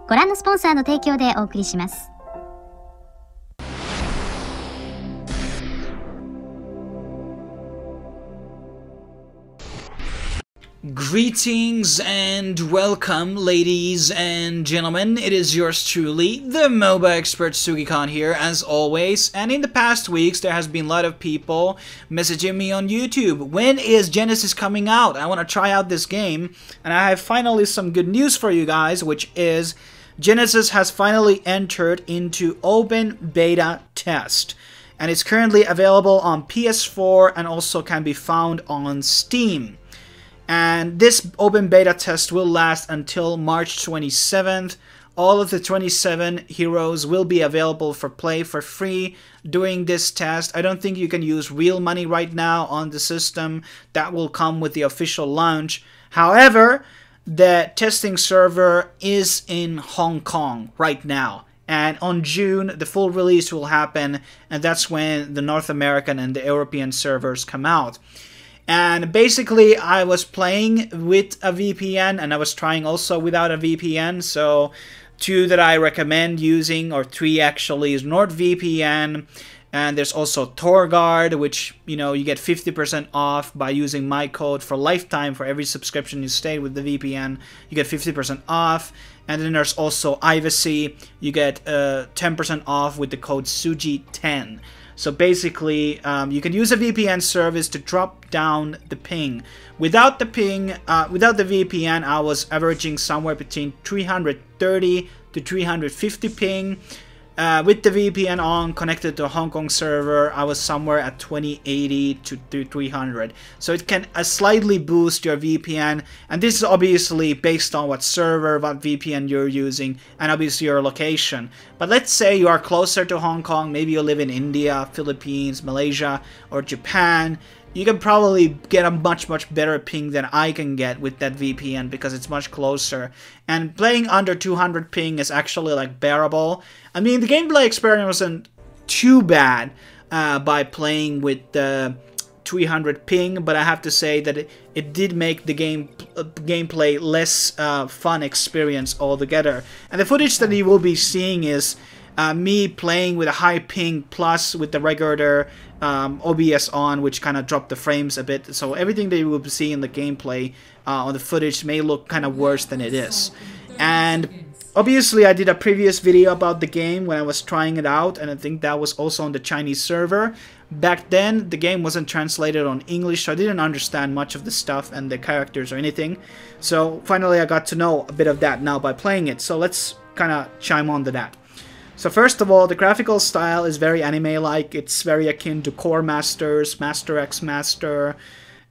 ご覧のスポンサーの提供でお送りします。Greetings and welcome, ladies and gentlemen. It is yours truly, the MOBA expert Sugi here, as always. And in the past weeks, there has been a lot of people messaging me on YouTube. When is Genesis coming out? I want to try out this game. And I have finally some good news for you guys, which is Genesis has finally entered into open beta test. And it's currently available on PS4 and also can be found on Steam. And this open beta test will last until March 27th. All of the 27 heroes will be available for play for free during this test. I don't think you can use real money right now on the system. That will come with the official launch. However, the testing server is in Hong Kong right now. And on June, the full release will happen. And that's when the North American and the European servers come out. And basically, I was playing with a VPN, and I was trying also without a VPN. So, 2 that I recommend using, or 3 actually, is NordVPN. And there's also TorGuard, which, you know, you get 50% off by using my code for lifetime. For every subscription you stay with the VPN, you get 50% off. And then there's also Ivacy. You get 10% off with the code SUGI10. So basically, you can use a VPN service to drop down the ping. Without the ping, without the VPN, I was averaging somewhere between 330 to 350 ping. With the VPN on, connected to a Hong Kong server, I was somewhere at 2080 to 300. So it can slightly boost your VPN, and this is obviously based on what server, what VPN you're using, and obviously your location. But let's say you are closer to Hong Kong, maybe you live in India, Philippines, Malaysia, or Japan. You can probably get a much better ping than I can get with that VPN because it's much closer. And playing under 200 ping is actually like bearable. I mean, the gameplay experience wasn't too bad by playing with the 300 ping, but I have to say that it did make the gameplay less fun experience altogether. And the footage that you will be seeing is me playing with a high ping plus with the regular OBS on, which kind of dropped the frames a bit. So everything that you will see in the gameplay on the footage may look kind of worse than it is. And obviously I did a previous video about the game when I was trying it out, and I think that was also on the Chinese server. Back then the game wasn't translated on English, so I didn't understand much of the stuff and the characters or anything. So finally I got to know a bit of that now by playing it. So let's kind of chime on to that. So first of all, the graphical style is very anime-like. It's very akin to Core Masters, Master X Master.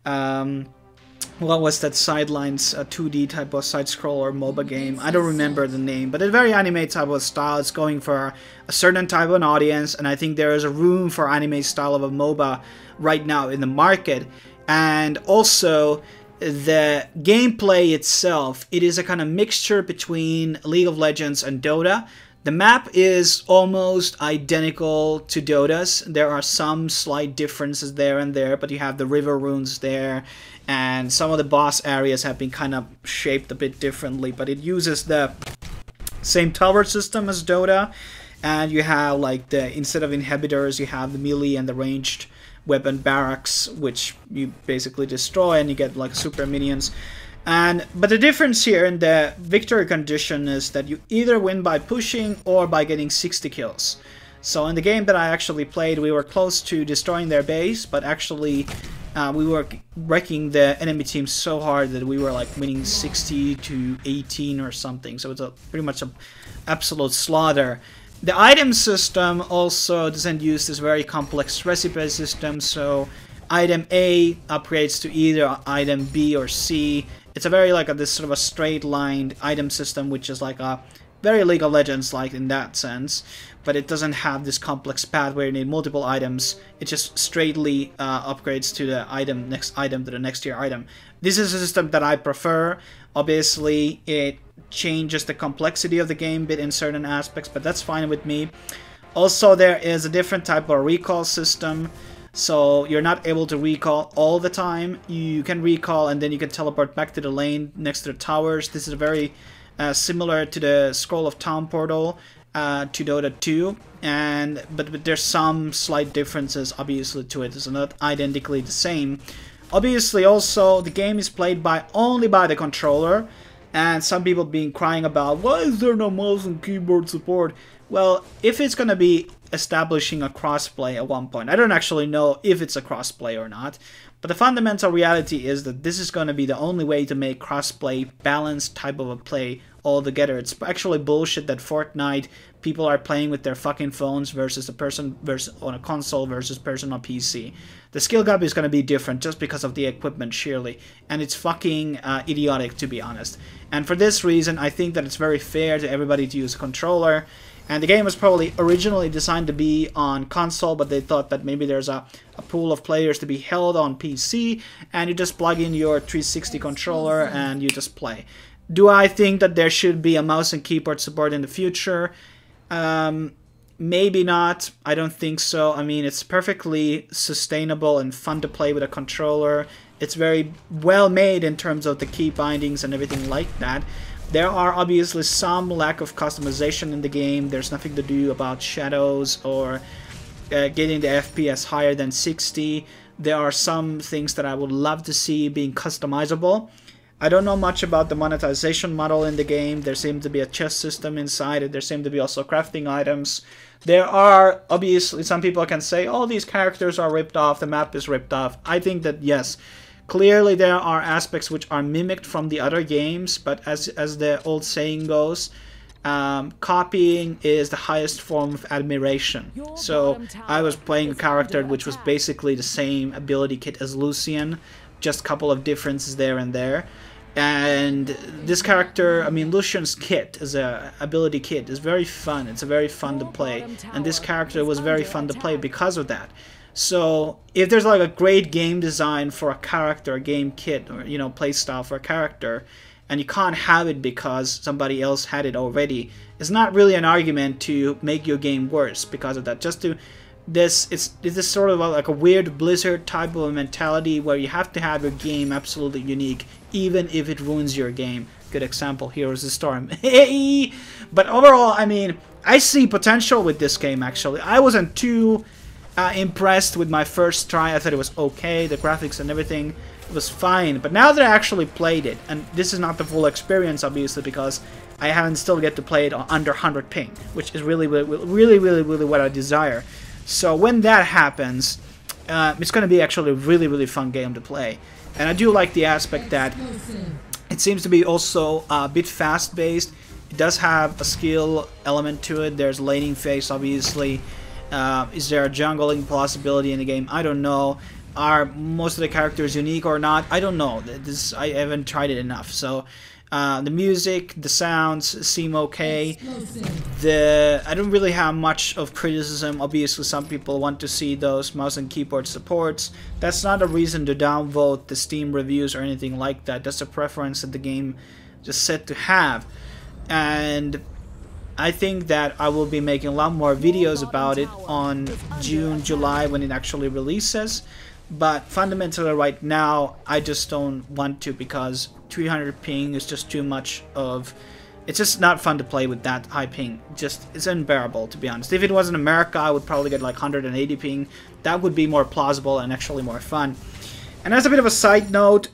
What was that Sidelines 2D type of side-scroller MOBA game? I don't remember the name, but a very anime type of style. It's going for a certain type of an audience, and I think there is a room for anime style of a MOBA right now in the market. And also, the gameplay itself, it is a kind of mixture between League of Legends and Dota. The map is almost identical to Dota's. There are some slight differences there and there, but you have the river runes there, and some of the boss areas have been kind of shaped a bit differently, but it uses the same tower system as Dota, and you have like the, instead of inhibitors, you have the melee and the ranged weapon barracks, which you basically destroy and you get like super minions. But the difference here in the victory condition is that you either win by pushing or by getting 60 kills. So in the game that I actually played, we were close to destroying their base, but actually we were wrecking the enemy team so hard that we were like winning 60 to 18 or something. So it's pretty much an absolute slaughter. The item system also doesn't use this very complex recipe system, so item A upgrades to either item B or C. It's a very like this sort of a straight lined item system, which is like a very League of Legends like in that sense, but it doesn't have this complex path where you need multiple items. It just straightly upgrades to the next item to the next tier item. This is a system that I prefer. Obviously, it changes the complexity of the game a bit in certain aspects, but that's fine with me. Also, there is a different type of recall system. so you're not able to recall all the time. You can recall and then you can teleport back to the lane next to the towers. This is very similar to the Scroll of Time portal to Dota 2, but there's some slight differences obviously to it. It's not identically the same. Obviously also the game is played only by the controller, and some people crying about, why is there no mouse and keyboard support? Well, if it's gonna be establishing a crossplay at one point, I don't actually know if it's a crossplay or not, but the fundamental reality is that this is gonna be the only way to make crossplay balanced type of a play altogether. It's actually bullshit that Fortnite people are playing with their fucking phones versus a person on a console versus person on PC. The skill gap is going to be different just because of the equipment sheerly, and it's fucking idiotic, to be honest. And for this reason, I think that it's very fair to everybody to use a controller. And the game was probably originally designed to be on console, but they thought that maybe there's a pool of players to be held on PC, and you just plug in your 360 controller and you just play. Do I think that there should be a mouse and keyboard support in the future? Maybe not. I don't think so. I mean, it's perfectly sustainable and fun to play with a controller. It's very well made in terms of the key bindings and everything like that. There are obviously some lack of customization in the game. There's nothing to do about shadows or getting the FPS higher than 60. There are some things that I would love to see being customizable. I don't know much about the monetization model in the game. There seems to be a chest system inside it. There seem to be also crafting items. There are, obviously, some people can say, oh, these characters are ripped off, the map is ripped off. I think that, yes, clearly there are aspects which are mimicked from the other games, but as the old saying goes, copying is the highest form of admiration. So I was playing a character which was basically the same ability kit as Lucian, just a couple of differences there and there. And this character, I mean, Lucian's kit, as a ability kit, is very fun. It's very fun to play, and this character was very fun to play because of that. So if there's like a great game design for a character, a game kit, or play style for a character, and you can't have it because somebody else had it already, it's not really an argument to make your game worse because of that. Just to it's sort of like a weird Blizzard type of a mentality where you have to have your game absolutely unique, even if it ruins your game. Good example, Heroes of the Storm. But overall, I mean, I see potential with this game, actually. I wasn't too impressed with my first try. I thought it was okay, the graphics and everything, it was fine. But now that I actually played it, and this is not the full experience, obviously, because I haven't still get to play it on under 100 ping, which is really what I desire. So when that happens, it's going to be actually a really fun game to play. And I do like the aspect that it seems to be also a bit fast-based. It does have a skill element to it. There's laning phase, obviously. Is there a jungling possibility in the game? I don't know. Are most of the characters unique or not? I don't know. I haven't tried it enough. So the music, the sounds seem okay. I don't really have much of criticism. Obviously, some people want to see those mouse and keyboard supports. That's not a reason to downvote the Steam reviews or anything like that. That's a preference that the game just said to have. And I think that I will be making a lot more videos about it on June, July when it actually releases. But fundamentally right now, I just don't want to, because 300 ping is just too much of... It's just not fun to play with that high ping. It's unbearable, to be honest. If it was in America, I would probably get like 180 ping. That would be more plausible and actually more fun. And as a bit of a side note,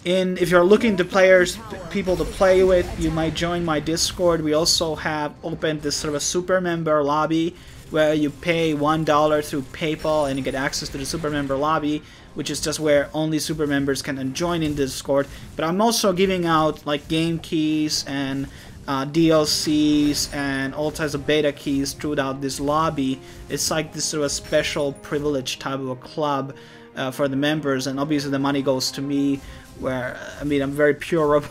if you're looking to people to play with, you might join my Discord. We also have opened this sort of a super member lobby where you pay $1 through PayPal and you get access to the super member lobby, which is just where only super members can join in Discord. But I'm also giving out like game keys and DLCs and all types of beta keys throughout this lobby. It's like this sort of special privilege type of a club for the members, and obviously the money goes to me. Where, I mean, I'm very pure.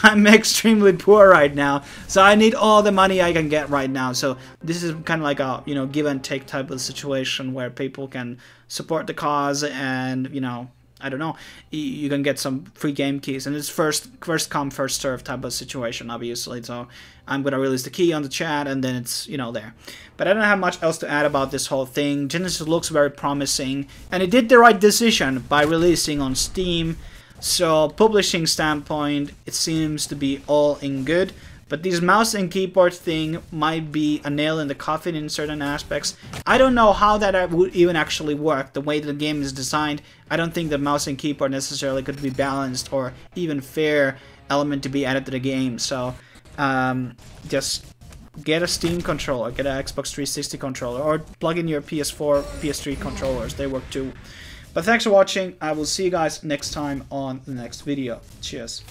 I'm extremely poor right now, so I need all the money I can get right now. So this is kind of like a, give and take type of situation where people can support the cause and, I don't know, you can get some free game keys, and it's first come first serve type of situation, obviously. So I'm gonna release the key on the chat, and then it's, you know, there. But I don't have much else to add about this whole thing. Genesis looks very promising, and it did the right decision by releasing on Steam. So publishing standpoint, it seems to be all in good. But this mouse and keyboard thing might be a nail in the coffin in certain aspects. I don't know how that would even actually work. The way the game is designed, I don't think the mouse and keyboard necessarily could be balanced or even fair element to be added to the game. So just get a Steam controller, get an Xbox 360 controller, or plug in your PS4, PS3 controllers. They work too. But thanks for watching. I will see you guys next time on the next video. Cheers.